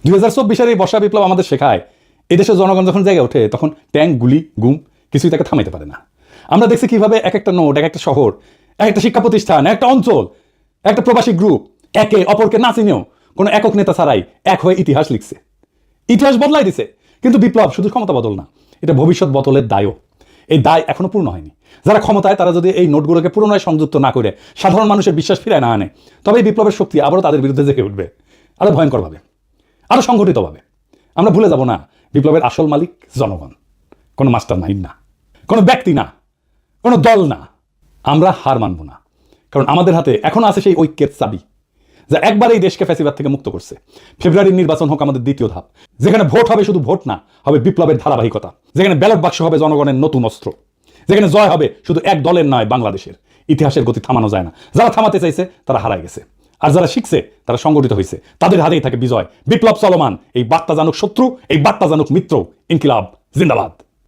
2024-এর এই বর্ষা বিপ্লব আমাদের শেখায় এদেশের জনগণ যখন জায়গায় ওঠে তখন ট্যাঙ্ক, গুলি, গুম কিছুই তাকে থামাইতে পারে না। আমরা দেখছি কিভাবে এক একটা নোট, এক একটা শহর, এক একটা শিক্ষা প্রতিষ্ঠান, একটা অঞ্চল, একটা প্রবাসী গ্রুপ একে অপরকে না চিনেও কোনো একক নেতা ছাড়াই এক হয়ে ইতিহাস লিখছে, ইতিহাস বদলাই দিছে। কিন্তু বিপ্লব শুধু ক্ষমতা বদল না, এটা ভবিষ্যৎ বদলের দায়ও। এই দায় এখনো পূর্ণ হয়নি। যারা ক্ষমতায় তারা যদি এই নোটগুলোকে পুনরায় সংযুক্ত না করে সাধারণ মানুষের বিশ্বাস ফিরায় না আনে, তবে এই বিপ্লবের শক্তি আবারও তাদের বিরুদ্ধে জেগে উঠবে, আরো ভয়ঙ্করভাবে, আরো সংগঠিতভাবে। আমরা ভুলে যাব না, বিপ্লবের আসল মালিক জনগণ, কোনো মাস্টার মাইন্ড না, কোনো ব্যক্তি না, কোনো দল না। আমরা হার মানব না, কারণ আমাদের হাতে এখনো আছে সেই ঐক্যের চাবি, যা একবার এই দেশকে ফ্যাসিবাদ থেকে মুক্ত করছে। ফেব্রুয়ারির নির্বাচন হোক আমাদের দ্বিতীয় ধাপ, যেখানে ভোট হবে শুধু ভোট না, হবে বিপ্লবের ধারাবাহিকতা, যেখানে ব্যালট বাক্স হবে জনগণের নতুন অস্ত্র, যেখানে জয় হবে শুধু এক দলের নয়, বাংলাদেশের। ইতিহাসের গতি থামানো যায় না। যারা থামাতে চাইছে তারা হারায় গেছে, আর যারা শিখছে তারা সংগঠিত হয়েছে, তাদের হাতেই থাকে বিজয়। বিপ্লব চলমান, এই বার্তা জানুক শত্রু, এই বার্তা জানুক মিত্র। ইনকিলাব জিন্দাবাদ।